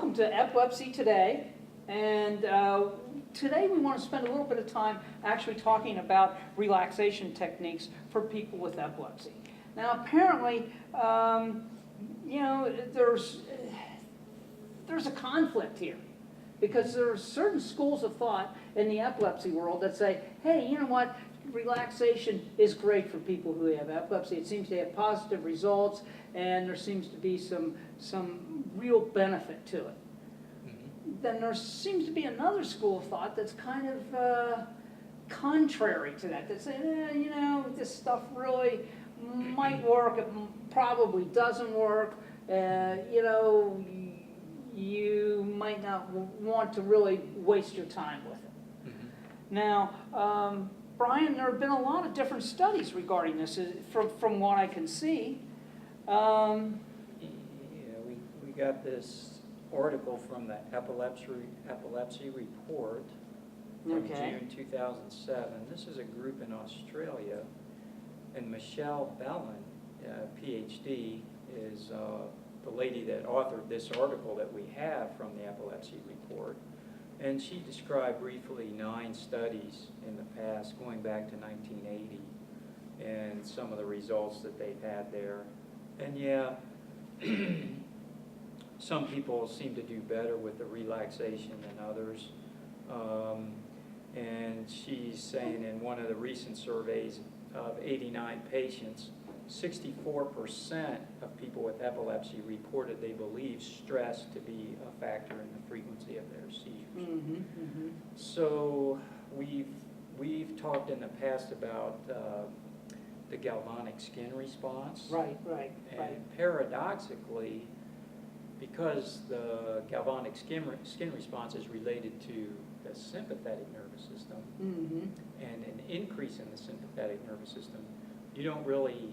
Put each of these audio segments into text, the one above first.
Welcome to Epilepsy Today, and today we want to spend a little bit of time actually talking about relaxation techniques for people with epilepsy. Now apparently, you know, there's a conflict here, because there are certain schools of thought in the epilepsy world that say, hey, you know what, relaxation is great for people who have epilepsy. It seems to have positive results, and there seems to be some real benefit to it. Then there seems to be another school of thought that's kind of contrary to that, that say, you know, this stuff really might work, it probably doesn't work, you know, you might not want to really waste your time with it. Now, Brian, there have been a lot of different studies regarding this, from what I can see. Yeah, we got this article from the Epilepsy Report from June 2007. This is a group in Australia, and Michelle Bellin, PhD, is the lady that authored this article that we have from the Epilepsy Report. And she described briefly 9 studies in the past, going back to 1980, and some of the results that they've had there. And yeah, some people seem to do better with the relaxation than others. And she's saying in one of the recent surveys of 89 patients, 64% of people with epilepsy reported they believe stress to be a factor in the frequency of their seizures. So we've talked in the past about the galvanic skin response. Right. And paradoxically, because the galvanic skin response is related to the sympathetic nervous system, and an increase in the sympathetic nervous system, you don't really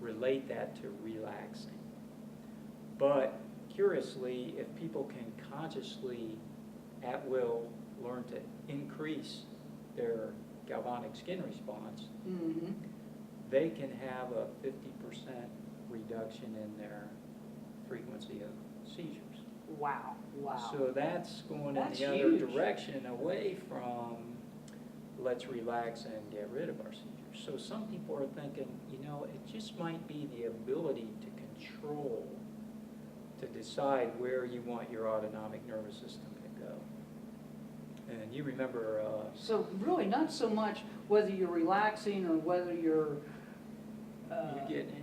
relate that to relaxing. But curiously, if people can consciously, at will, learn to increase their galvanic skin response, they can have a 50% reduction in their frequency of seizures. Wow. So that's going in the other huge direction, away from let's relax and get rid of our seizures. So some people are thinking, you know, it just might be the ability to control, to decide where you want your autonomic nervous system to go. And you remember... so really not so much whether you're relaxing or whether you're... you getting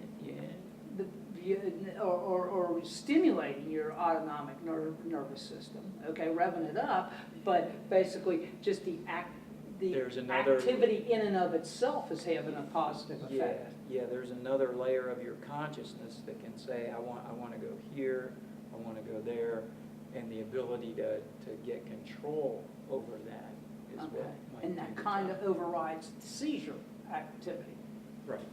it? Or stimulating your autonomic nervous system, okay, revving it up, but basically just the activity in and of itself is having a positive effect. Yeah, there's another layer of your consciousness that can say, I want to go here, I want to go there, and the ability to get control over that is what might and that kind of overrides the seizure activity. Right.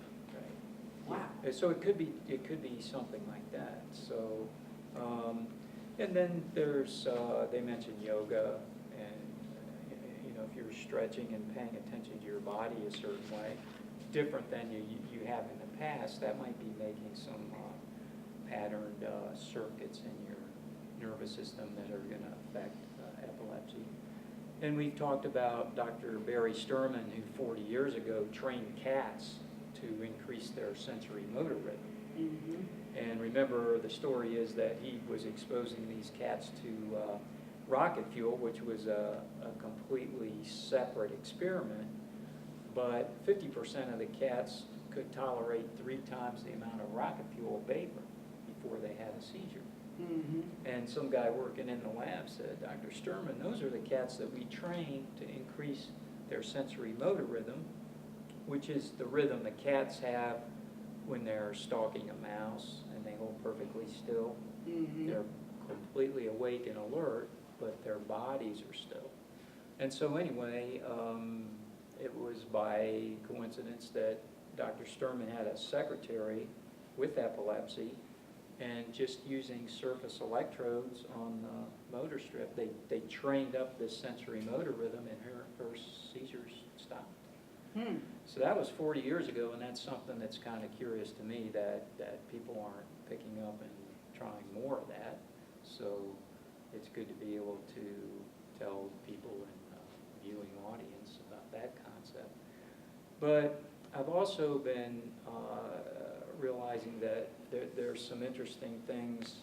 Wow. Yeah. So it could be something like that. So, and then there's they mentioned yoga, and you know, if you're stretching and paying attention to your body a certain way, different than you have in the past, that might be making some patterned circuits in your nervous system that are going to affect epilepsy. And we've talked about Dr. Barry Sturman, who 40 years ago trained cats to increase their sensory motor rhythm. And remember, the story is that he was exposing these cats to rocket fuel, which was a completely separate experiment, but 50% of the cats could tolerate 3 times the amount of rocket fuel vapor before they had a seizure. And some guy working in the lab said, Dr. Sturman, those are the cats that we train to increase their sensory motor rhythm, which is the rhythm the cats have when they're stalking a mouse and they hold perfectly still. They're completely awake and alert, but their bodies are still. And so anyway, it was by coincidence that Dr. Sturman had a secretary with epilepsy, and just using surface electrodes on the motor strip, they trained up this sensory motor rhythm, and her seizures stopped. So that was 40 years ago, and that's something that's kind of curious to me, that people aren't picking up and trying more of that. So it's good to be able to tell people in a viewing audience about that concept. But I've also been realizing that there's some interesting things,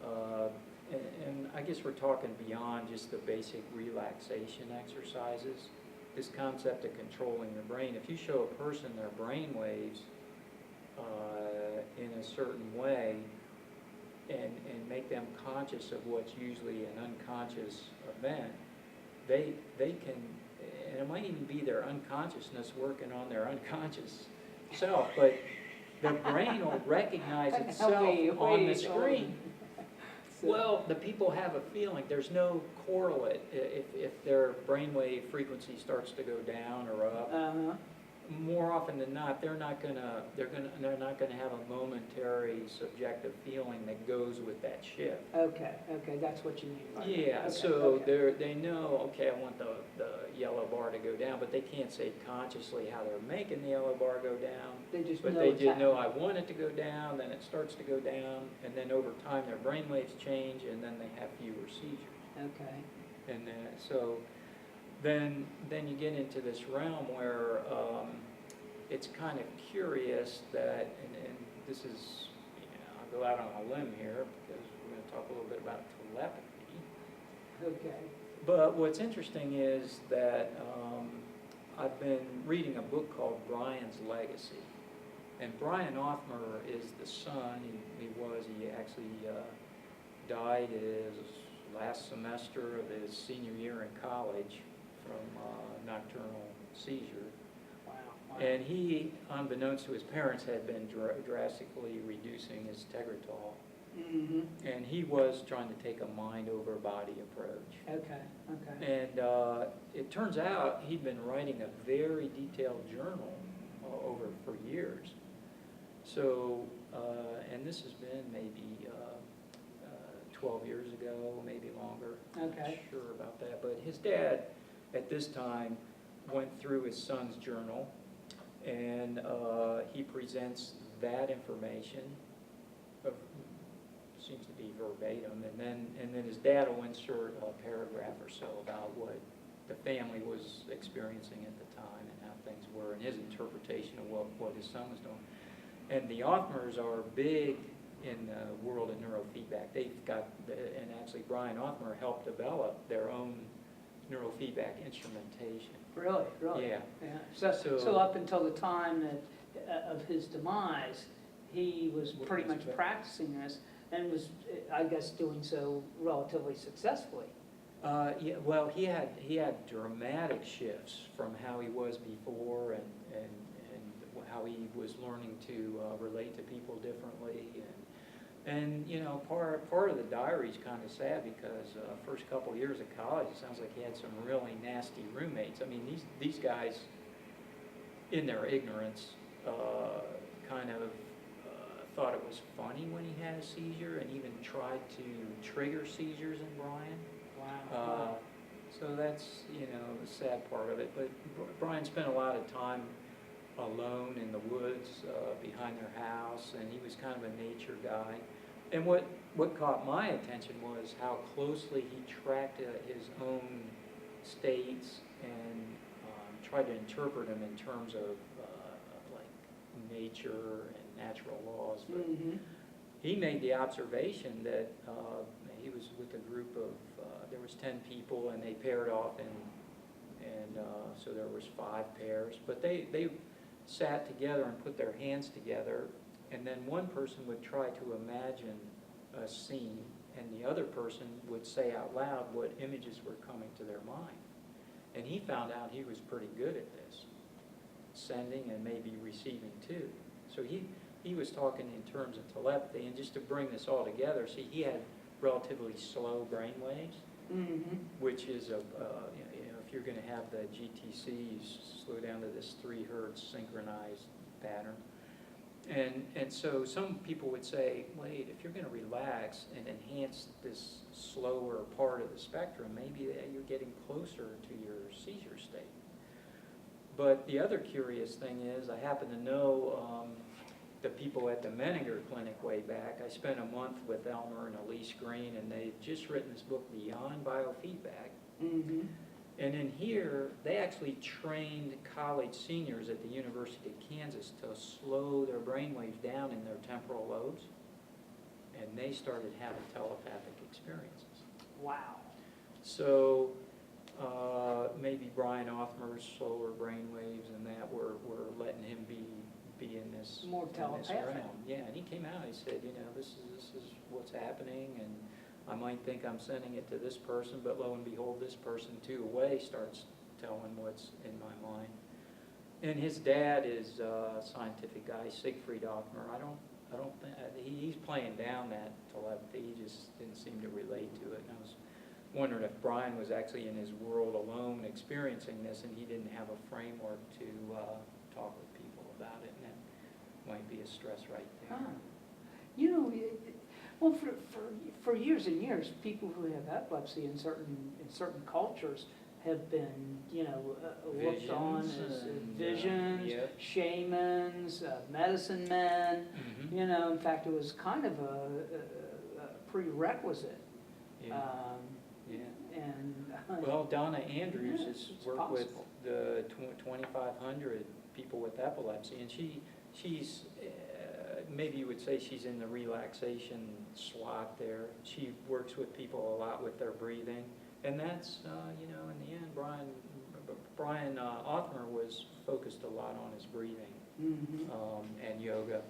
and I guess we're talking beyond just the basic relaxation exercises. This concept of controlling the brain. If you show a person their brain waves in a certain way and make them conscious of what's usually an unconscious event, they can, and it might even be their unconsciousness working on their unconscious self, but the brain will recognize itself on the screen. Well, the people have a feeling. There's no correlate. If their brainwave frequency starts to go down or up, more often than not, they're not gonna have a momentary subjective feeling that goes with that shift. Okay, that's what you mean by that. Yeah, Okay, so okay. they know, okay, I want the yellow bar to go down, but they can't say consciously how they're making the yellow bar go down. They just But know they it's just know happening. I want it to go down, then it starts to go down, and then over time their brain waves change, and then they have fewer seizures. Okay. And then you get into this realm where it's kind of curious that, and this is, I'll go out on a limb here because we're going to talk a little bit about telepathy. Okay. But what's interesting is that I've been reading a book called Brian's Legacy. And Brian Offmer is the son. He actually died his last semester of his senior year in college from nocturnal seizure. Wow. And he, unbeknownst to his parents, had been drastically reducing his Tegretol. Mm-hmm. And he was trying to take a mind-over-body approach. Okay. And it turns out he'd been writing a very detailed journal for years. So, and this has been maybe 12 years ago, maybe longer. Okay. Not sure about that. But his dad, at this time, went through his son's journal, and he presents that information. Seems to be verbatim, and then his dad will insert a paragraph or so about what the family was experiencing at the time and how things were, and his interpretation of what his son was doing. And the Offmers are big in the world of neurofeedback. They've got, and actually Brian Offmer helped develop their own neurofeedback instrumentation. Really? Yeah. So up until the time of his demise, he was pretty much practicing this and was, I guess, doing so relatively successfully. Yeah, well, he had dramatic shifts from how he was before and how he was learning to relate to people differently, and you know, part of the diary is kind of sad because first couple of years of college, it sounds like he had some really nasty roommates. I mean, these guys, in their ignorance, kind of thought it was funny when he had a seizure, and even tried to trigger seizures in Brian. Wow. So that's, you know, the sad part of it. But Brian spent a lot of time alone in the woods behind their house, and he was kind of a nature guy. And what caught my attention was how closely he tracked his own states and tried to interpret them in terms of like nature and natural laws. But he made the observation that he was with a group of, there was 10 people, and they paired off, and so there was 5 pairs. But they sat together and put their hands together, and then one person would try to imagine a scene, and the other person would say out loud what images were coming to their mind. And he found out he was pretty good at this, sending and maybe receiving too. So he was talking in terms of telepathy, and just to bring this all together, see, he had relatively slow brain waves, which is you know, if you're going to have the GTC, you slow down to this 3 hertz synchronized pattern. And so some people would say, wait, if you're going to relax and enhance this slower part of the spectrum, maybe you're getting closer to your seizure state. But the other curious thing is, I happen to know the people at the Menninger Clinic way back. I spent a month with Elmer and Elise Green, and they'd just written this book, Beyond Biofeedback. Mm-hmm. And in here, they actually trained college seniors at the University of Kansas to slow their brainwaves down in their temporal lobes, and they started having telepathic experiences. Wow. So maybe Brian Othmer's slower brainwaves and that were letting him be in this, More in this telepathic. realm. Yeah, and he came out, he said, you know, this is what's happening, and I might think I'm sending it to this person, but lo and behold, this person too away starts telling what's in my mind. And his dad is a scientific guy, Siegfried Othmer. I don't think, he's playing down that telepathy, he just didn't seem to relate to it. And I was wondering if Brian was actually in his world alone experiencing this, and he didn't have a framework to talk with people about it, and that might be a stress right there. Huh. You know, well, for years and years, people who have epilepsy in certain cultures have been, you know, looked on as visions, yep. shamans, medicine men. Mhm. You know, in fact, it was kind of a prerequisite. Yeah. Yeah. And Well, Donna Andrews yeah, has it's worked with possible. the 2,500 people with epilepsy, and she's maybe you would say she's in the relaxation slot there. She works with people a lot with their breathing, and that's you know, in the end, Brian Othmer was focused a lot on his breathing and yoga.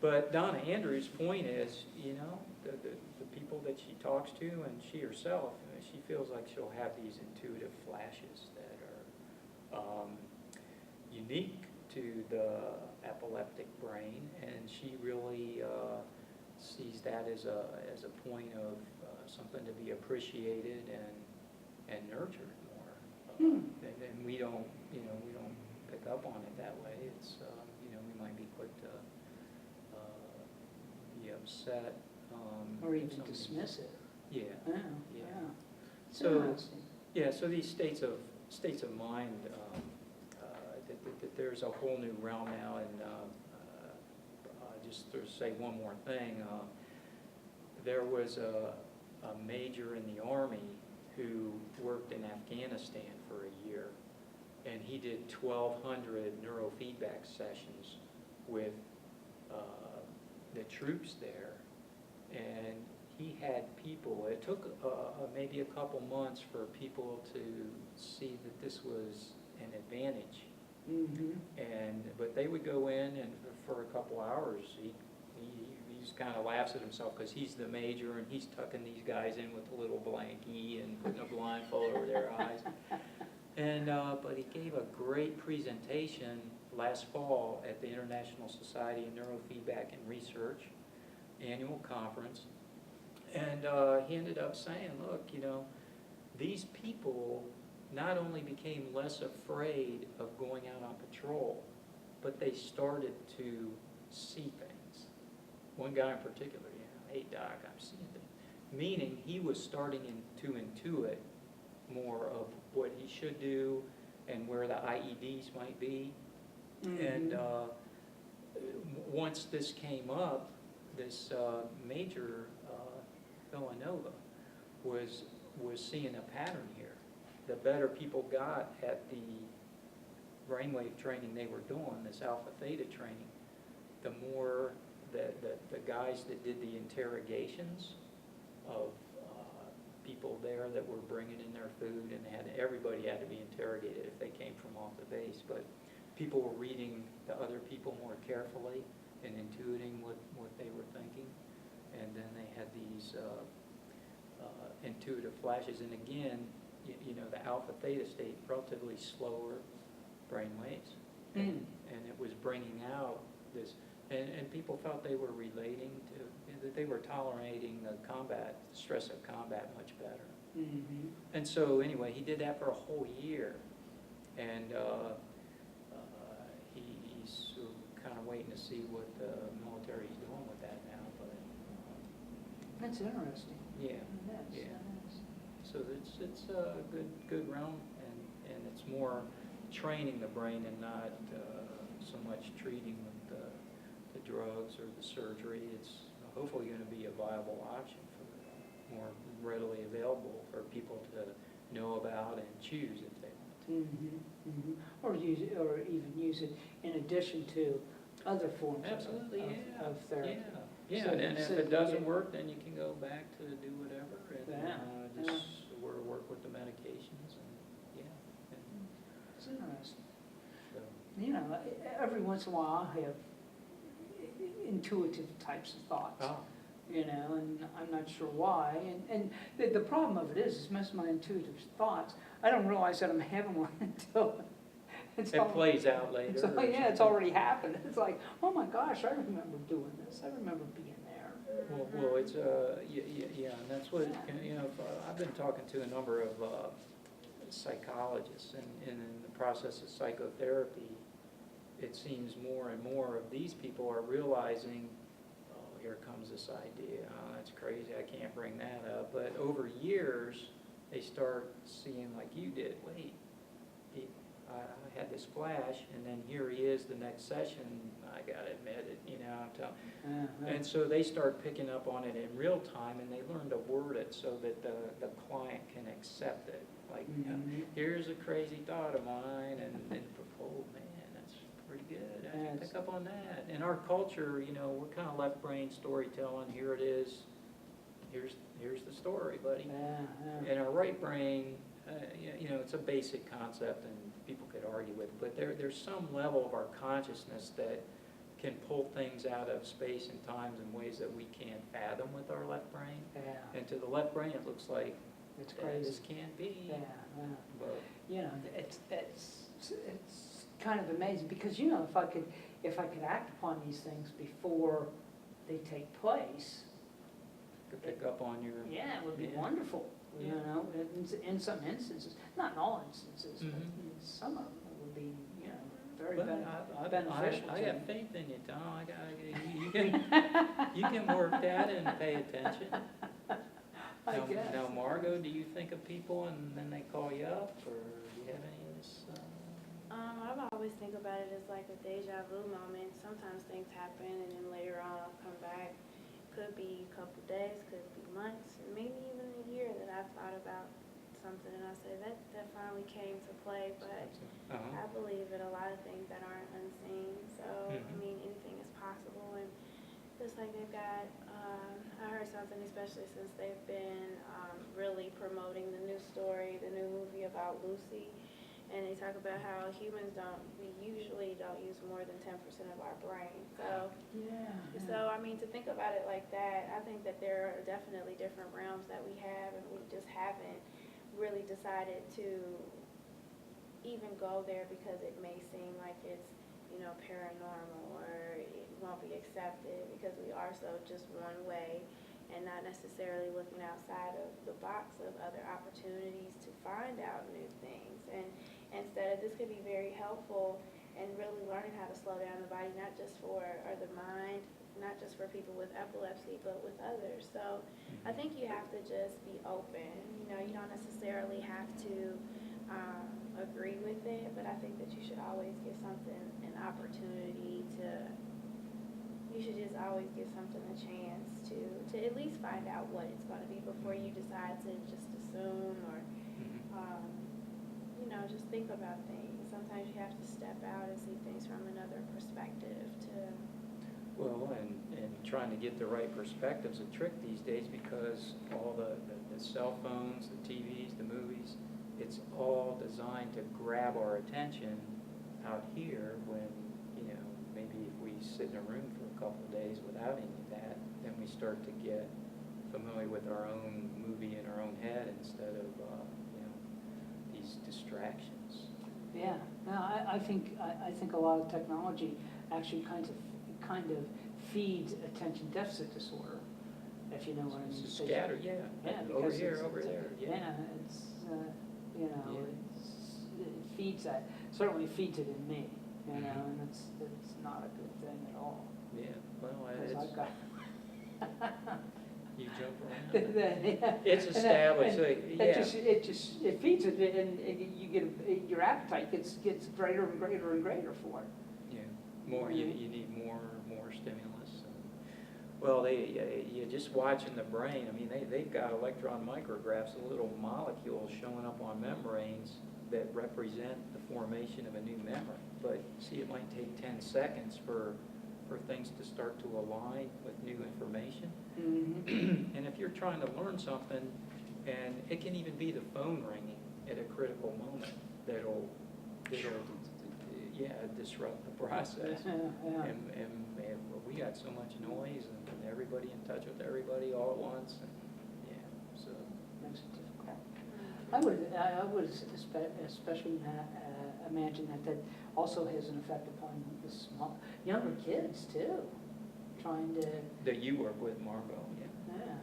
But Donna Andrews' point is, you know, the people that she talks to and she herself, she feels like she'll have these intuitive flashes that are unique to the epileptic brain, and she really sees that as a point of something to be appreciated and nurtured more. And we don't, you know, we don't pick up on it that way. It's you know, we might be quick to be upset. or even something- dismiss it. Yeah. Yeah, Yeah. yeah. It's So, interesting. yeah, so these states of mind, there's a whole new realm now, and just to say one more thing, there was a major in the Army who worked in Afghanistan for a year, and he did 1,200 neurofeedback sessions with the troops there, and he had people, it took maybe a couple months for people to see that this was an advantage. But they would go in, and for a couple hours, he just kind of laughs at himself because he's the major, and he's tucking these guys in with a little blankie and putting a blindfold over their eyes. And but he gave a great presentation last fall at the International Society of Neurofeedback and Research annual conference, and he ended up saying, look, you know, these people not only became less afraid of going out on patrol, but they started to see things. One guy in particular, you know, hey doc, I'm seeing things. Meaning he was starting to intuit more of what he should do and where the IEDs might be. And once this came up, this major Villanova was seeing a pattern here. The better people got at the brainwave training they were doing, this alpha theta training, the more the guys that did the interrogations of people there that were bringing in their food, and everybody had to be interrogated if they came from off the base, but people were reading the other people more carefully and intuiting what they were thinking, and then they had these intuitive flashes. And again, you know, the alpha theta state, relatively slower brain waves, and it was bringing out this, and people felt they were relating to, that they were tolerating the stress of combat much better. And so anyway, he did that for a whole year, and he's kind of waiting to see what the military's doing with that now. But That's interesting. yeah, That is, yeah. that is. So it's a good realm, and it's more training the brain and not so much treating the drugs or the surgery, it's hopefully going to be a viable option for more readily available for people to know about and choose if they want to. Mm-hmm, mm-hmm. Or use it, or even use it in addition to other forms Absolutely, yeah. of therapy. Yeah, So- and if so it doesn't you- work, then you can go back to do whatever and Yeah, just work with the medications and, yeah. And It's interesting. so, You know, every once in a while I have intuitive types of thoughts. oh, You know, and I'm not sure why. And the problem of it is most of my intuitive thoughts, I don't realize that I'm having one until it plays out later. So, or yeah, it's something. already happened. It's like, oh my gosh, I remember doing this. I remember being there. Well, it's, yeah, and that's what, you know, I've been talking to a number of psychologists, and in the process of psychotherapy, it seems more and more of these people are realizing, oh, here comes this idea, oh, that's crazy, I can't bring that up. But over years, they start seeing like you did, wait, I had this flash, and then here he is the next session, I gotta admit it, you know. And so they start picking up on it in real time, and they learn to word it so that the client can accept it. Like, you know, here's a crazy thought of mine, and oh man, that's pretty good, I can pick up on that. In our culture, you know, we're kind of left brain storytelling, here it is, here's the story, buddy. In our right brain, you know, it's a basic concept and people could argue with it, but there's some level of our consciousness that can pull things out of space and times in ways that we can't fathom with our left brain. And to the left brain, it looks like It's crazy. this can't be. But You know, it's kind of amazing because, you know, if I could act upon these things before they take place, could pick up on your. yeah, it would be Yeah. wonderful. You Yeah. know, in some instances, not in all instances, but Mhm. in some of them it would be, you know, very But beneficial. I to got me. faith in you, Tom. You can work that and pay attention. I guess. Now, Margaux, do you think of people and then they call you up, or do you have any of this? I've always think about it as like a deja vu moment. Sometimes things happen and then later on I'll come back. Could be a couple days, could be months, maybe even a year that I've thought about something and I say that finally came to play. But I believe in a lot of things that aren't unseen. So, I mean, anything is possible. And just like they've got, I heard something, especially since they've been really promoting the new story, the new movie about Lucy. And they talk about how humans we usually don't use more than 10% of our brain. So, I mean, to think about it like that, I think that there are definitely different realms that we have, and we just haven't really decided to even go there because it may seem like it's, you know, paranormal or it won't be accepted because we are so just one way and not necessarily looking outside of the box of other opportunities to find out new things. And instead of this could be very helpful and really learning how to slow down the body, not just for the mind, not just for people with epilepsy, but with others. So I think you have to just be open. You know, you don't necessarily have to agree with it, but I think that you should always give something an opportunity you should just always give something a chance to at least find out what it's going to be before you decide to just assume or, you know, just think about things. Sometimes you have to step out and see things from another perspective Well, and trying to get the right perspective is a trick these days because all the cell phones, the TVs, the movies, it's all designed to grab our attention out here when, you know, maybe if we sit in a room for a couple of days without any of that, then we start to get familiar with our own movie in our own head instead of, you know, these distractions. Yeah, no, I think a lot of technology actually kind of feeds attention deficit disorder, if you know what I mean. It's scattered, yeah. Over here, over there, yeah. Yeah, it's you know, Yeah. it feeds that. Certainly feeds it in me, you know, and it's not a good thing at all. Yeah, well, 'Cause it's, I've got you jump around. yeah. It's established, And so, yeah. it feeds it, and you get your appetite gets greater and greater and greater for it. Yeah, more, you need more stimulation. Well, you're just watching the brain. I mean, they've got electron micrographs of little molecules showing up on membranes that represent the formation of a new memory. But see, it might take 10 seconds for things to start to align with new information. Mm-hmm. And if you're trying to learn something, and it can even be the phone ringing at a critical moment that'll disrupt the process. Yeah. And we got so much noise and everybody in touch with everybody all at once. And, yeah, so. Makes it difficult. I would especially imagine that also has an effect upon the younger kids too, trying to. That you work with, Margaux, yeah. Yeah.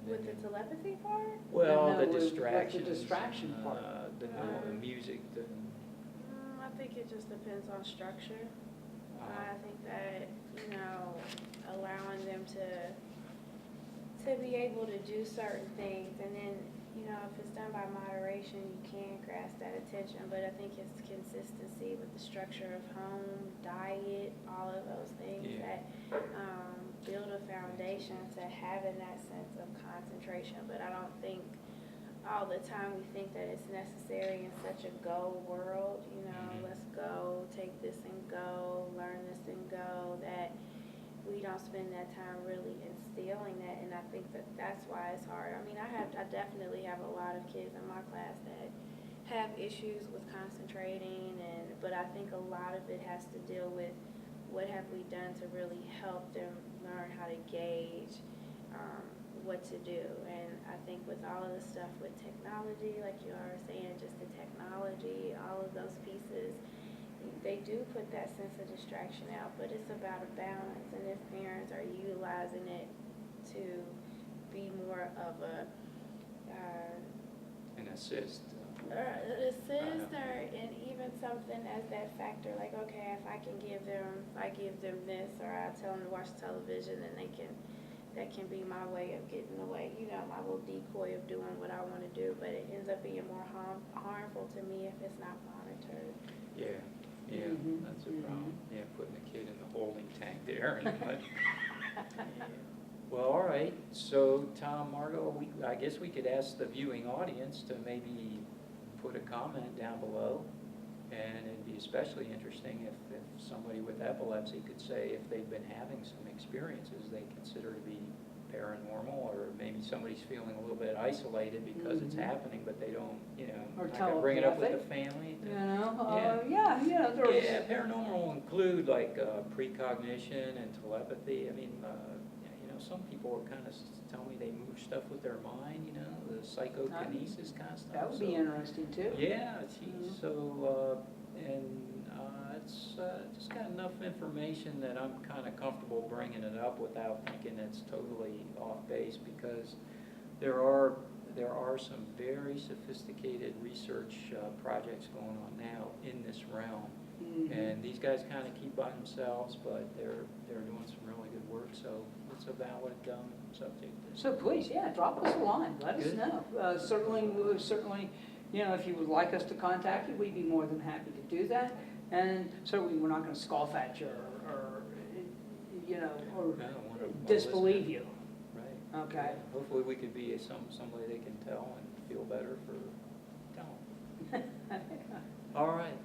With the telepathy part? Well, No, the with distractions. the distraction part. The music, I think it just depends on structure. I think that, allowing them to be able to do certain things, and then, if it's done by moderation, you can grasp that attention, but I think it's consistency with the structure of home, diet, all of those things that build a foundation to having that sense of concentration. But I don't think all the time we think that it's necessary in such a go world, let's go, take this and go, learn this and go, that we don't spend that time really instilling that, and I think that that's why it's hard. I mean, I definitely have a lot of kids in my class that have issues with concentrating, but I think a lot of it has to deal with what have we done to really help them learn how to gauge what to do. And I think with all of the stuff with technology, like you are saying, just the technology, all of those pieces, they do put that sense of distraction out, but it's about a balance, and if parents are utilizing it to be more of an assist. And even something as that factor, like, okay, if I give them this, or I tell them to watch television, then that can be my way of getting away, my little decoy of doing what I want to do, but it ends up being more harmful to me if it's not monitored. Yeah, Mhm. that's a problem. Yeah, putting a kid in the holding tank there. Well, all right, so Tom, Margaux, I guess we could ask the viewing audience to maybe put a comment down below, and it'd be especially interesting if somebody with epilepsy could say if they've been having some experiences they consider to be paranormal, or maybe somebody's feeling a little bit isolated because it's happening, but they don't, Or not gonna bring it up with the telepathic. family. There's. Yeah, paranormal will include like precognition and telepathy. I mean, some people are kind of tell me they move stuff with their mind, the psychokinesis kind of stuff. That would be interesting too. Yeah, geez, so, it's just got enough information that I'm kind of comfortable bringing it up without thinking it's totally off base, because there are some very sophisticated research projects going on now in this realm. And these guys kind of keep by themselves, but they're doing some really good work, so it's a valid subject. So please, drop us a line, let us Good. know. Certainly, if you would like us to contact you, we'd be more than happy to do that. And certainly, we're not going to scoff at you or disbelieve you. Right. Okay. Yeah, hopefully we could be somebody they can tell and feel better for telling. All right.